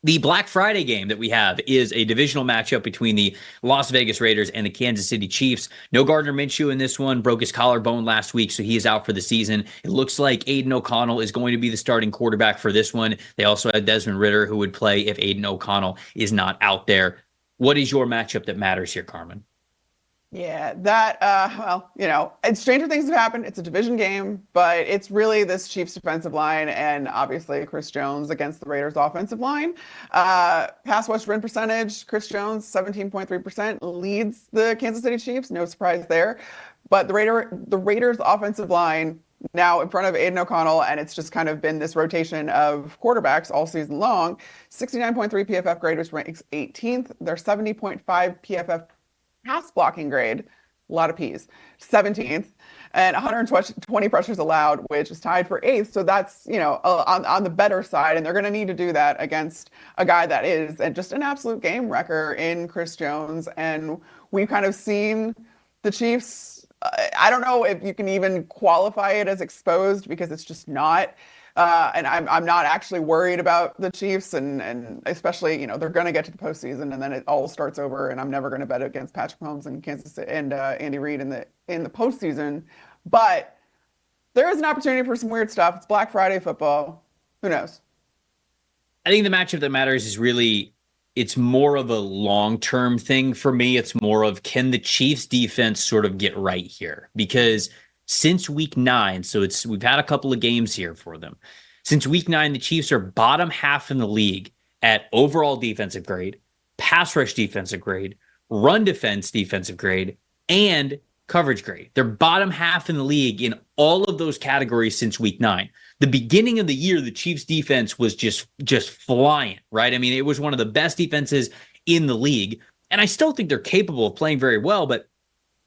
The Black Friday game that we have is a divisional matchup between the Las Vegas Raiders and the Kansas City Chiefs. No Gardner Minshew in this one, broke his collarbone last week, so he is out for the season. It looks like Aiden O'Connell is going to be the starting quarterback for this one. They also had Desmond Ridder, who would play if Aiden O'Connell is not out there. What is your matchup that matters here, Carmen? Yeah, it's stranger things have happened. It's a division game, but it's really this Chiefs defensive line and obviously Chris Jones against the Raiders offensive line. Pass rush win percentage, Chris Jones, 17.3% leads the Kansas City Chiefs. No surprise there. But the Raiders offensive line now in front of Aiden O'Connell, and it's just kind of been this rotation of quarterbacks all season long. 69.3 PFF graders ranks 18th. They're 70.5 PFF pass blocking grade, a lot of P's, 17th, and 120 pressures allowed, which is tied for 8th. So that's, on the better side. And they're going to need to do that against a guy that is and just an absolute game wrecker in Chris Jones. And we've kind of seen the Chiefs. I don't know if you can even qualify it as exposed because it's just not. And I'm not actually worried about the Chiefs, and especially they're going to get to the postseason, and then it all starts over. And I'm never going to bet against Patrick Mahomes and Kansas City and Andy Reid in the postseason. But there is an opportunity for some weird stuff. It's Black Friday football. Who knows? I think the matchup that matters is really, it's more of a long-term thing for me. It's more of, can the Chiefs defense sort of get right here? Because since week 9, so we've had a couple of games here for them. Since week 9, the Chiefs are bottom half in the league at overall defensive grade, pass rush defensive grade, run defense defensive grade, and coverage grade. They're bottom half in the league in all of those categories since week 9. The beginning of the year, the Chiefs defense was just flying, right? I mean, it was one of the best defenses in the league, and I still think they're capable of playing very well, but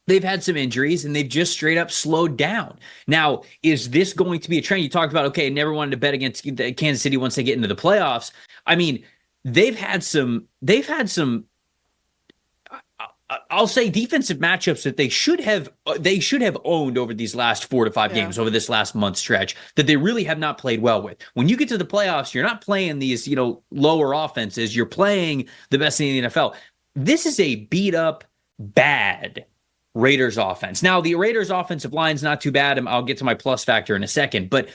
they've had some injuries and they've just straight up slowed down. Now, is this going to be a trend? You talked about, okay, never wanted to bet against Kansas City once they get into the playoffs. I mean, they've had some, I'll say defensive matchups that they should have owned over these last 4 to 5 games, over this last month stretch, that they really have not played well with. When you get to the playoffs, you're not playing these, lower offenses. You're playing the best in the NFL. This is a beat up, bad Raiders offense. Now, the Raiders offensive line's not too bad. I'll get to my plus factor in a second, but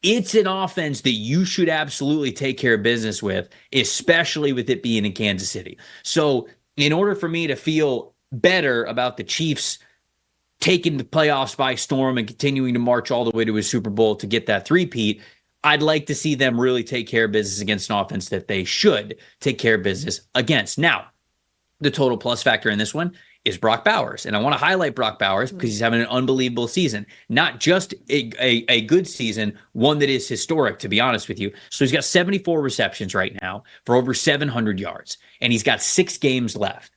it's an offense that you should absolutely take care of business with, especially with it being in Kansas City. So in order for me to feel better about the Chiefs taking the playoffs by storm and continuing to march all the way to a Super Bowl to get that three-peat, I'd like to see them really take care of business against an offense that they should take care of business against. Now, the total plus factor in this one is Brock Bowers. And I want to highlight Brock Bowers because he's having an unbelievable season. Not just a good season, one that is historic, to be honest with you. So he's got 74 receptions right now for over 700 yards, and he's got 6 games left.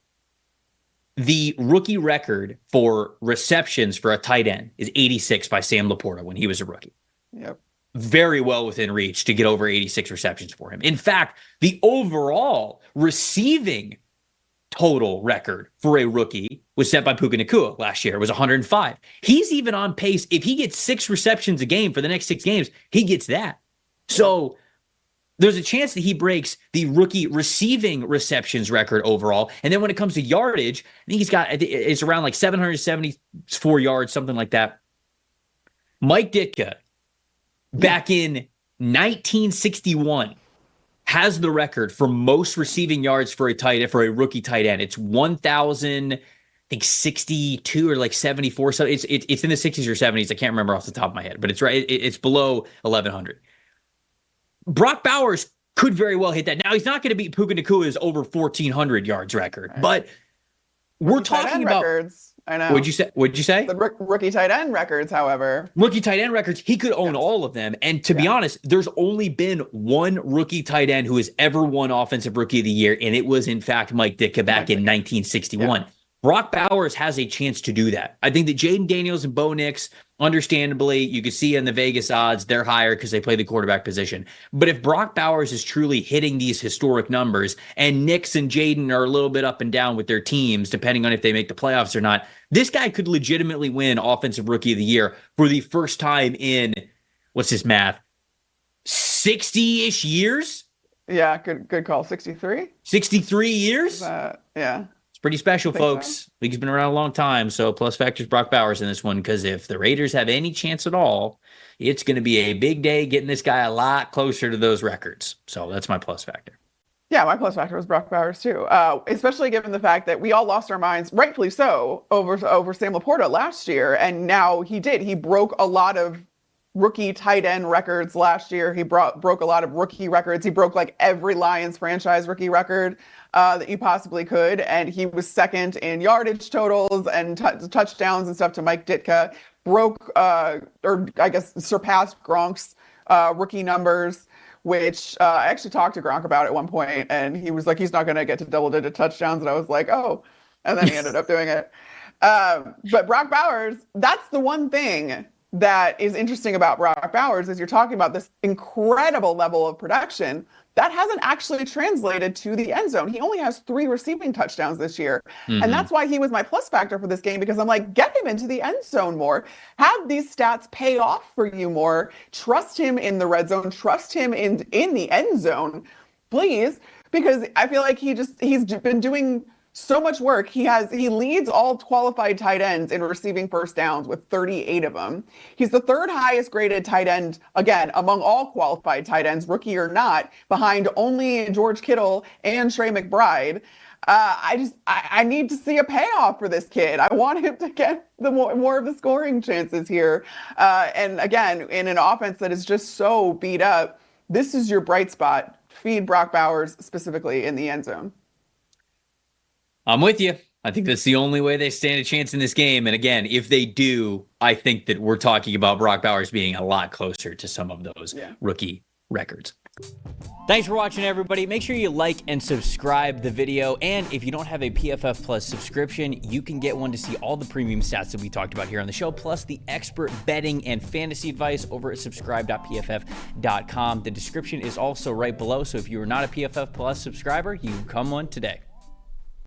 The rookie record for receptions for a tight end is 86 by Sam Laporta when he was a rookie. Yep. Very well within reach to get over 86 receptions for him. In fact, the overall receiving total record for a rookie was set by Puka Nacua last year. It was 105. He's even on pace. If he gets 6 receptions a game for the next 6 games, he gets that. So there's a chance that he breaks the rookie receiving receptions record overall. And then when it comes to yardage, I think it's around like 774 yards, something like that. Mike Ditka, back in 1961, has the record for most receiving yards for a rookie tight end. It's 1,062 or like 74. So it's in the 60s or 70s. I can't remember off the top of my head, but it's right. It's below 1,100. Brock Bowers could very well hit that. Now, he's not going to beat Puka Nacua's over 1,400 yards record, but we're talking about records. I know. What'd you say? The rookie tight end records, however. Rookie tight end records, he could own all of them. And to be honest, there's only been one rookie tight end who has ever won Offensive Rookie of the Year, and it was, in fact, Mike Ditka back in 1961. Yeah. Brock Bowers has a chance to do that. I think that Jaden Daniels and Bo Nix, understandably, you can see in the Vegas odds, they're higher because they play the quarterback position. But if Brock Bowers is truly hitting these historic numbers, and Nix and Jaden are a little bit up and down with their teams, depending on if they make the playoffs or not, this guy could legitimately win Offensive Rookie of the Year for the first time in, what's his math, 60-ish years? Yeah, good call. 63? 63 years? Yeah. It's pretty special, Think folks. so? League's been around a long time, so plus factors Brock Bowers in this one, because if the Raiders have any chance at all, it's going to be a big day getting this guy a lot closer to those records. So that's my plus factor. Yeah, my plus factor was Brock Bowers too. Especially given the fact that we all lost our minds, rightfully so, over Sam Laporta last year, and now he broke a lot of rookie tight end records last year. He broke a lot of rookie records. He broke like every Lions franchise rookie record that you possibly could, and he was second in yardage totals and touchdowns and stuff to Mike Ditka. Broke or I guess surpassed Gronk's rookie numbers, which I actually talked to Gronk about at one point, and he was like, he's not going to get to double-digit touchdowns, and I was like, oh, and then he ended up doing it. But Brock Bowers, that's the one thing that is interesting about Brock Bowers is you're talking about this incredible level of production that hasn't actually translated to the end zone. He only has 3 receiving touchdowns this year. Mm-hmm. And that's why he was my plus factor for this game, because I'm like, get him into the end zone more. Have these stats pay off for you more. Trust him in the red zone. Trust him in the end zone, please. Because I feel like he's been doing so much work. He leads all qualified tight ends in receiving first downs with 38 of them. He's the 3rd highest graded tight end, again, among all qualified tight ends, rookie or not, behind only George Kittle and Trey McBride. I need to see a payoff for this kid. I want him to get the more of the scoring chances here. And again, in an offense that is just so beat up, this is your bright spot. Feed Brock Bowers specifically in the end zone. I'm with you. I think that's the only way they stand a chance in this game. And again, if they do, I think that we're talking about Brock Bowers being a lot closer to some of those rookie records. Thanks for watching, everybody. Make sure you like and subscribe the video. And if you don't have a PFF Plus subscription, you can get one to see all the premium stats that we talked about here on the show, plus the expert betting and fantasy advice over at subscribe.pff.com. The description is also right below. So if you are not a PFF Plus subscriber, you can become one today.